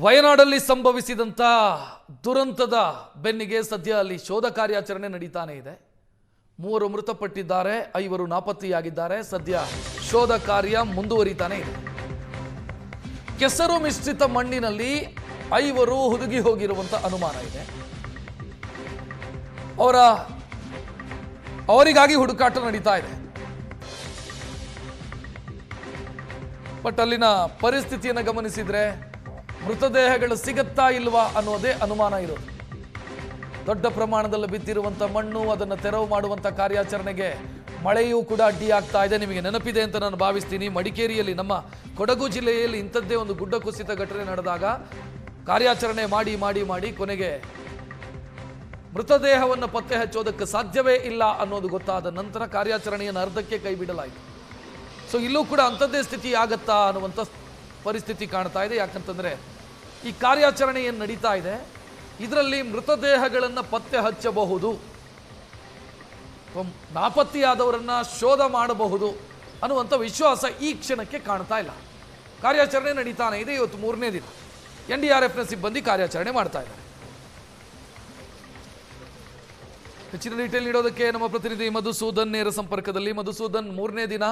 ವಯನಾಡಲ್ಲಿ ಸಂಭವಿಸಿದಂತ ದುರಂತದ ಬೆನ್ನಿಗೆ ಸದ್ಯ ಅಲ್ಲಿ ಶೋಧ ಕಾರ್ಯಾಚರಣೆ ನಡೀತಾನೆ ಇದೆ. 3 ಮೃತಪಟ್ಟಿದ್ದಾರೆ, 5 ನಾಪತ್ತೆಯಾಗಿದ್ದಾರೆ. ಸದ್ಯ ಶೋಧ ಕಾರ್ಯ ಮುಂದುವರಿತಾನೆ ಇದೆ. ಕೆಸರು ಮಿಶ್ರಿತ ಮಣ್ಣಿನಲ್ಲಿ 5 ಹುದುಗಿ ಹೋಗಿರುವಂತ ಅನುಮಾನ ಇದೆ. ಅವರಿಗಾಗಿ ಹುಡುಕಾಟ ನಡೀತಾ ಇದೆ. ಬಟ್ ಅಲ್ಲಿನ ಪರಿಸ್ಥಿತಿಯನ್ನು ಗಮನಿಸಿದ್ರೆ ಮೃತದೇಹಗಳು ಸಿಗುತ್ತಾ ಇಲ್ವಾ ಅನ್ನೋದೇ ಅನುಮಾನ ಇರೋದು. ದೊಡ್ಡ ಪ್ರಮಾಣದಲ್ಲಿ ಬಿದ್ದಿರುವಂಥ ಮಣ್ಣು, ಅದನ್ನು ತೆರವು ಮಾಡುವಂಥ ಕಾರ್ಯಾಚರಣೆಗೆ ಮಳೆಯೂ ಕೂಡ ಅಡ್ಡಿಯಾಗ್ತಾ ಇದೆ. ನಿಮಗೆ ನೆನಪಿದೆ ಅಂತ ನಾನು ಭಾವಿಸ್ತೀನಿ, ಮಡಿಕೇರಿಯಲ್ಲಿ ನಮ್ಮ ಕೊಡಗು ಜಿಲ್ಲೆಯಲ್ಲಿ ಇಂಥದ್ದೇ ಒಂದು ಗುಡ್ಡ ಕುಸಿತ ಘಟನೆ ನಡೆದಾಗ ಕಾರ್ಯಾಚರಣೆ ಮಾಡಿ ಕೊನೆಗೆ ಮೃತದೇಹವನ್ನು ಪತ್ತೆ ಹಚ್ಚೋದಕ್ಕೆ ಸಾಧ್ಯವೇ ಇಲ್ಲ ಅನ್ನೋದು ಗೊತ್ತಾದ ನಂತರ ಕಾರ್ಯಾಚರಣೆಯನ್ನು ಅರ್ಧಕ್ಕೆ ಕೈ ಬಿಡಲಾಯಿತು. ಸೊ ಇಲ್ಲೂ ಕೂಡ ಅಂಥದ್ದೇ ಸ್ಥಿತಿ ಆಗತ್ತಾ ಅನ್ನುವಂಥ ಪರಿಸ್ಥಿತಿ ಕಾಣ್ತಾ ಇದೆ. ಯಾಕಂತಂದರೆ ಈ ಕಾರ್ಯಾಚರಣೆ ಏನು ನಡೀತಾ ಇದೆ ಇದರಲ್ಲಿ ಮೃತದೇಹಗಳನ್ನು ಪತ್ತೆ ಹಚ್ಚಬಹುದು, ನಾಪತ್ತೆಯಾದವರನ್ನು ಶೋಧ ಮಾಡಬಹುದು ಅನ್ನುವಂಥ ವಿಶ್ವಾಸ ಈ ಕ್ಷಣಕ್ಕೆ ಕಾಣ್ತಾ ಇಲ್ಲ. ಕಾರ್ಯಾಚರಣೆ ನಡೀತಾನೆ ಇದೆ. ಇವತ್ತು 3ನೇ ದಿನ NDRFನ ಸಿಬ್ಬಂದಿ ಕಾರ್ಯಾಚರಣೆ ಮಾಡ್ತಾ ಇದ್ದಾರೆ. ಹೆಚ್ಚಿನ ಡೀಟೇಲ್ ನೀಡೋದಕ್ಕೆ ನಮ್ಮ ಪ್ರತಿನಿಧಿ ಮಧುಸೂದನ್ ನೇರ ಸಂಪರ್ಕದಲ್ಲಿ. ಮಧುಸೂದನ್, 3ನೇ ದಿನ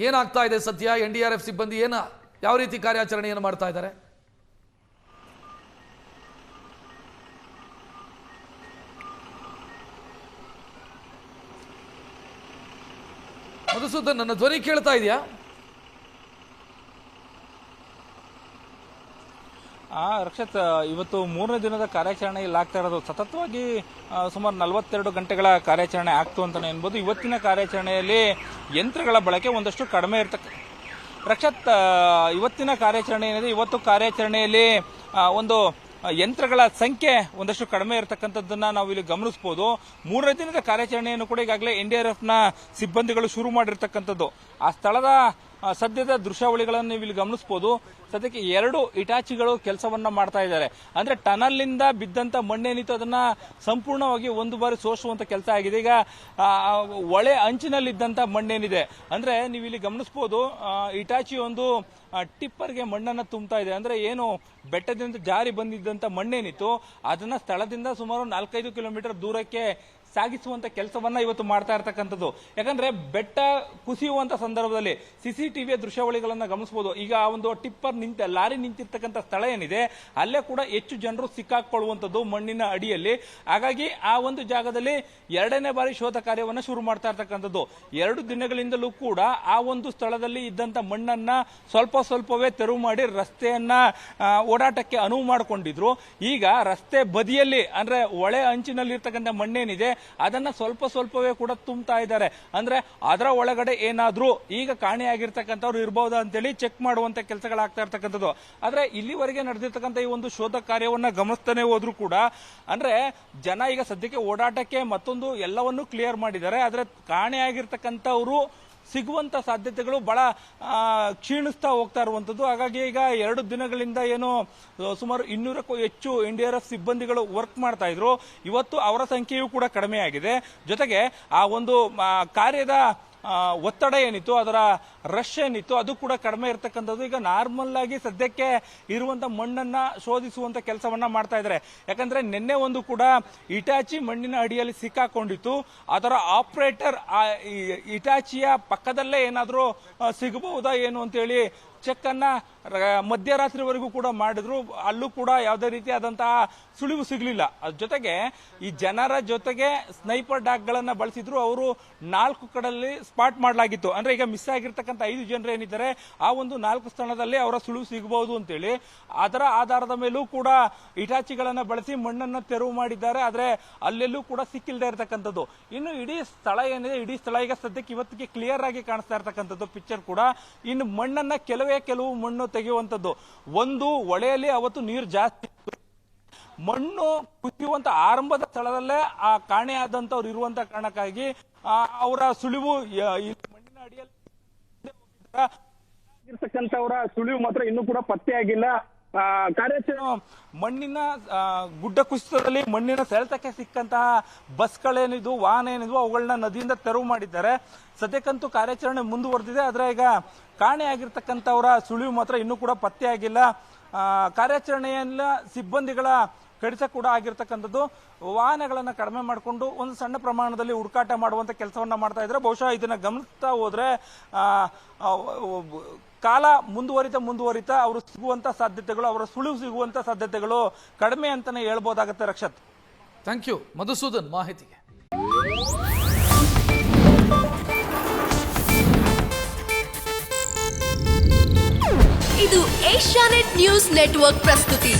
ಏನಾಗ್ತಾ ಇದೆ ಸದ್ಯ? NDRF ಸಿಬ್ಬಂದಿ ಯಾವ ರೀತಿ ಕಾರ್ಯಾಚರಣೆಯನ್ನು ಮಾಡ್ತಾ ಇದ್ದಾರೆ? ಮಧುಸೂದನ್, ನನ್ನ ಧ್ವನಿ ಕೇಳ್ತಾ ಇದೆಯಾ? ರಕ್ಷತ್, ಇವತ್ತು 3ನೇ ದಿನದ ಕಾರ್ಯಾಚರಣೆಯಲ್ಲಿ ಆಗ್ತಾ ಇರೋದು ಸತತವಾಗಿ ಸುಮಾರು 42 ಗಂಟೆಗಳ ಕಾರ್ಯಾಚರಣೆ ಆಗ್ತು ಅಂತಾನೆ ಅನ್ಬೋದು. ಇವತ್ತಿನ ಕಾರ್ಯಾಚರಣೆಯಲ್ಲಿ ಯಂತ್ರಗಳ ಬಳಕೆ ಒಂದಷ್ಟು ಕಡಿಮೆ ರಕ್ಷತ್, ಇವತ್ತಿನ ಕಾರ್ಯಾಚರಣೆ ಏನಿದೆ, ಇವತ್ತು ಕಾರ್ಯಾಚರಣೆಯಲ್ಲಿ ಒಂದು ಯಂತ್ರಗಳ ಸಂಖ್ಯೆ ಒಂದಷ್ಟು ಕಡಿಮೆ ಇರತಕ್ಕಂಥದ್ದನ್ನ ನಾವು ಇಲ್ಲಿ ಗಮನಿಸಬಹುದು. 3ನೇ ದಿನದ ಕಾರ್ಯಾಚರಣೆಯನ್ನು ಕೂಡ ಈಗಾಗಲೇ NDRFನ ಸಿಬ್ಬಂದಿಗಳು ಶುರು ಮಾಡಿರ್ತಕ್ಕಂಥದ್ದು. ಆ ಸ್ಥಳದ ಸದ್ಯದ ದೃಶ್ಯಾವಳಿಗಳನ್ನು ನೀವು ಇಲ್ಲಿ ಗಮನಿಸಬಹುದು. ಸದ್ಯಕ್ಕೆ 2 ಇಟಾಚಿಗಳು ಕೆಲಸವನ್ನ ಮಾಡ್ತಾ ಇದ್ದಾರೆ. ಅಂದ್ರೆ ಟನಲ್ ನಿಂದ ಬಿದ್ದಂತ ಮಣ್ಣೇನಿತ್ತು ಅದನ್ನ ಸಂಪೂರ್ಣವಾಗಿ ಒಂದು ಬಾರಿ ಸೋಸುವಂತ ಕೆಲಸ ಆಗಿದೆ. ಈಗ ಒಳೆ ಅಂಚಿನಲ್ಲಿದ್ದಂತ ಮಣ್ಣೇನಿದೆ ಅಂದ್ರೆ ನೀವು ಇಲ್ಲಿ ಗಮನಿಸಬಹುದು, ಇಟಾಚಿ ಒಂದು ಟಿಪ್ಪರ್ಗೆ ಮಣ್ಣನ್ನ ತುಂಬ್ತಾ ಇದೆ. ಅಂದ್ರೆ ಏನು ಬೆಟ್ಟದಿಂದ ಜಾರಿ ಬಂದಿದ್ದಂತ ಮಣ್ಣೇನಿತ್ತು ಅದನ್ನ ಸ್ಥಳದಿಂದ ಸುಮಾರು 4-5 ಕಿಲೋಮೀಟರ್ ದೂರಕ್ಕೆ ಸಾಗಿಸುವಂತ ಕೆಲಸವನ್ನ ಇವತ್ತು ಮಾಡ್ತಾ ಇರತಕ್ಕಂಥದ್ದು. ಯಾಕಂದ್ರೆ ಬೆಟ್ಟ ಕುಸಿಯುವಂತ ಸಂದರ್ಭದಲ್ಲಿ CCTVಯ ದೃಶ್ಯಾವಳಿಗಳನ್ನ ಗಮನಿಸಬಹುದು. ಈಗ ಆ ಒಂದು ಟಿಪ್ಪರ್ ಲಾರಿ ನಿಂತಿರ್ತಕ್ಕಂಥ ಸ್ಥಳ ಏನಿದೆ ಅಲ್ಲೇ ಕೂಡ ಹೆಚ್ಚು ಜನರು ಸಿಕ್ಕಾಕೊಳ್ಳುವಂಥದ್ದು ಮಣ್ಣಿನ ಅಡಿಯಲ್ಲಿ. ಹಾಗಾಗಿ ಆ ಒಂದು ಜಾಗದಲ್ಲಿ 2ನೇ ಬಾರಿ ಶೋಧ ಕಾರ್ಯವನ್ನ ಶುರು ಮಾಡ್ತಾ ಇರ್ತಕ್ಕಂಥದ್ದು. 2 ದಿನಗಳಿಂದಲೂ ಕೂಡ ಆ ಒಂದು ಸ್ಥಳದಲ್ಲಿ ಇದ್ದಂತ ಮಣ್ಣನ್ನ ಸ್ವಲ್ಪವೇ ತೆರವು ಮಾಡಿ ರಸ್ತೆಯನ್ನ ಓಡಾಟಕ್ಕೆ ಅನುವು ಮಾಡಿಕೊಂಡಿದ್ರು. ಈಗ ರಸ್ತೆ ಬದಿಯಲ್ಲಿ ಅಂದ್ರೆ ಒಳೆ ಅಂಚಿನಲ್ಲಿ ಇರ್ತಕ್ಕಂಥ ಮಣ್ಣೇನಿದೆ ಅದನ್ನ ಸ್ವಲ್ಪವೇ ಕೂಡ ತುಂಬ್ತಾ ಇದ್ದಾರೆ. ಅಂದ್ರೆ ಅದರ ಒಳಗಡೆ ಏನಾದ್ರೂ ಈಗ ಕಾಣೆಯಾಗಿರ್ತಕ್ಕಂಥವ್ರು ಇರಬಹುದಾ ಅಂತೇಳಿ ಚೆಕ್ ಮಾಡುವಂತ ಕೆಲಸಗಳಾಗ್ತಾ ಇರ್ತಕ್ಕಂಥದ್ದು. ಆದ್ರೆ ಇಲ್ಲಿವರೆಗೆ ನಡೆದಿರ್ತಕ್ಕಂಥ ಈ ಒಂದು ಶೋಧ ಕಾರ್ಯವನ್ನ ಗಮನಿಸ್ತಾನೆ ಹೋದ್ರು ಕೂಡ ಅಂದ್ರೆ ಜನ ಈಗ ಸದ್ಯಕ್ಕೆ ಓಡಾಟಕ್ಕೆ ಮತ್ತೊಂದು ಎಲ್ಲವನ್ನೂ ಕ್ಲಿಯರ್ ಮಾಡಿದ್ದಾರೆ. ಆದ್ರೆ ಕಾಣೆಯಾಗಿರ್ತಕ್ಕಂಥವ್ರು ಸಿಗುವಂತ ಸಾಧ್ಯತೆಗಳು ಬಹಳ ಕ್ಷೀಣಿಸ್ತಾ ಹೋಗ್ತಾ ಇರುವಂತದ್ದು. ಹಾಗಾಗಿ ಈಗ 2 ದಿನಗಳಿಂದ ಏನು ಸುಮಾರು 200ಕ್ಕೂ ಹೆಚ್ಚು NDRF ಸಿಬ್ಬಂದಿಗಳು ವರ್ಕ್ ಮಾಡ್ತಾ ಇದ್ರು. ಇವತ್ತು ಅವರ ಸಂಖ್ಯೆಯೂ ಕೂಡ ಕಡಿಮೆ ಆಗಿದೆ. ಜೊತೆಗೆ ಆ ಒಂದು ಕಾರ್ಯದ ಒತ್ತಡ ಏನಿತ್ತು, ಅದರ ರಶ್ ಏನಿತ್ತು ಅದು ಕೂಡ ಕಡಿಮೆ ಇರತಕ್ಕಂಥದ್ದು. ಈಗ ನಾರ್ಮಲ್ ಆಗಿ ಸದ್ಯಕ್ಕೆ ಇರುವಂತ ಮಣ್ಣನ್ನ ಶೋಧಿಸುವಂತ ಕೆಲಸವನ್ನ ಮಾಡ್ತಾ ಇದ್ದಾರೆ. ಯಾಕಂದ್ರೆ ನಿನ್ನೆ ಒಂದು ಕೂಡ ಇಟಾಚಿ ಮಣ್ಣಿನ ಅಡಿಯಲ್ಲಿ ಸಿಕ್ಕಾಕೊಂಡಿತ್ತು. ಅದರ ಆಪರೇಟರ್ ಇಟಾಚಿಯ ಪಕ್ಕದಲ್ಲೇ ಏನಾದ್ರೂ ಸಿಗಬಹುದಾ ಏನು ಅಂತೇಳಿ ಚೆಕ್ ಅನ್ನ ಮಧ್ಯರಾತ್ರಿವರೆಗೂ ಕೂಡ ಮಾಡಿದ್ರು. ಅಲ್ಲೂ ಕೂಡ ಯಾವುದೇ ರೀತಿಯಾದಂತಹ ಸುಳಿವು ಸಿಗಲಿಲ್ಲ. ಅದ್ರ ಜೊತೆಗೆ ಈ ಜನರ ಜೊತೆಗೆ ಸ್ನೈಪರ್ ಡಾಗ್ ಗಳನ್ನ ಬಳಸಿದ್ರು. ಅವರು 4 ಕಡೆಯಲ್ಲಿ ಸ್ಪಾಟ್ ಮಾಡಲಾಗಿತ್ತು. ಅಂದ್ರೆ ಈಗ ಮಿಸ್ ಆಗಿರ್ತಕ್ಕಂಥ 5 ಜನರು ಏನಿದ್ದಾರೆ ಆ ಒಂದು 4 ಸ್ಥಳದಲ್ಲಿ ಅವರ ಸುಳಿವು ಸಿಗಬಹುದು ಅಂತೇಳಿ ಅದರ ಆಧಾರದ ಮೇಲೂ ಕೂಡ ಇಟಾಚಿಗಳನ್ನ ಬಳಸಿ ಮಣ್ಣನ್ನ ತೆರವು ಮಾಡಿದ್ದಾರೆ. ಆದ್ರೆ ಅಲ್ಲೆಲ್ಲೂ ಕೂಡ ಸಿಕ್ಕಿಲ್ದೇ ಇರತಕ್ಕಂಥದ್ದು. ಇನ್ನು ಇಡೀ ಸ್ಥಳ ಏನಿದೆ, ಇಡೀ ಸ್ಥಳ ಈಗ ಸದ್ಯಕ್ಕೆ ಇವತ್ತಿಗೆ ಕ್ಲಿಯರ್ ಆಗಿ ಕಾಣಿಸ್ತಾ ಇರತಕ್ಕಂಥದ್ದು ಪಿಕ್ಚರ್ ಕೂಡ. ಇನ್ನು ಮಣ್ಣನ್ನ ಕೆಲವು ಮಣ್ಣು ತೆಗೆಯುವಂತದ್ದು. ಒಂದು ಒಳೆಯಲ್ಲಿ ಅವತ್ತು ನೀರು ಜಾಸ್ತಿ, ಮಣ್ಣು ಕುಸಿಯುವಂತ ಆರಂಭದ ಸ್ಥಳದಲ್ಲೇ ಆ ಕಾಣೆಯಾದಂತವ್ರು ಇರುವಂತ ಕಾರಣಕ್ಕಾಗಿ ಅವರ ಸುಳಿವು ಮಣ್ಣಿನ ಅಡಿಯಲ್ಲಿ ಸುಳಿವು ಮಾತ್ರ ಇನ್ನೂ ಕೂಡ ಪತ್ತೆಯಾಗಿಲ್ಲ. ಕಾರ್ಯಾಚರಣೆ ಮಣ್ಣಿನ ಗುಡ್ಡ ಕುಸಿತದಲ್ಲಿ ಮಣ್ಣಿನ ಸೆಳೆತಕ್ಕೆ ಸಿಕ್ಕಂತಹ ಬಸ್ಗಳೇನಿದ್ವು, ವಾಹನ ಏನಿದ್ವು ಅವುಗಳನ್ನ ನದಿಯಿಂದ ತೆರವು ಮಾಡಿದ್ದಾರೆ. ಸದ್ಯಕ್ಕಂತೂ ಕಾರ್ಯಾಚರಣೆ ಮುಂದುವರೆದಿದೆ. ಆದ್ರೆ ಈಗ ಕಾಣೆಯಾಗಿರ್ತಕ್ಕಂಥವರ ಸುಳಿವು ಮಾತ್ರ ಇನ್ನೂ ಕೂಡ ಪತ್ತೆಯಾಗಿಲ್ಲ. ಕಾರ್ಯಾಚರಣೆಯಲ್ಲ ಸಿಬ್ಬಂದಿಗಳ ಕಡಿತ ಕೂಡ ಆಗಿರ್ತಕ್ಕಂಥದ್ದು. ವಾಹನಗಳನ್ನು ಕಡಿಮೆ ಮಾಡಿಕೊಂಡು ಒಂದು ಸಣ್ಣ ಪ್ರಮಾಣದಲ್ಲಿ ಹುಡುಕಾಟ ಮಾಡುವಂತ ಕೆಲಸವನ್ನ ಮಾಡ್ತಾ ಇದ್ರೆ ಬಹುಶಃ ಇದನ್ನ ಗಮನಿಸ್ತಾ ಹೋದ್ರೆ ಕಾಲ ಮುಂದುವರಿತಾ ಅವರು ಸಿಗುವಂತ ಸಾಧ್ಯತೆಗಳು, ಅವರ ಸುಳಿವು ಸಿಗುವಂತ ಸಾಧ್ಯತೆಗಳು ಕಡಿಮೆ ಅಂತಾನೆ ಹೇಳ್ಬೋದಾಗತ್ತೆ. ರಕ್ಷತ್, ಥ್ಯಾಂಕ್ ಯು ಮಧುಸೂದನ್ ಮಾಹಿತಿಗೆ. ಇದು ಏಷ್ಯಾನೆಟ್ ನ್ಯೂಸ್ ನೆಟ್ವರ್ಕ್ ಪ್ರಸ್ತುತಿ.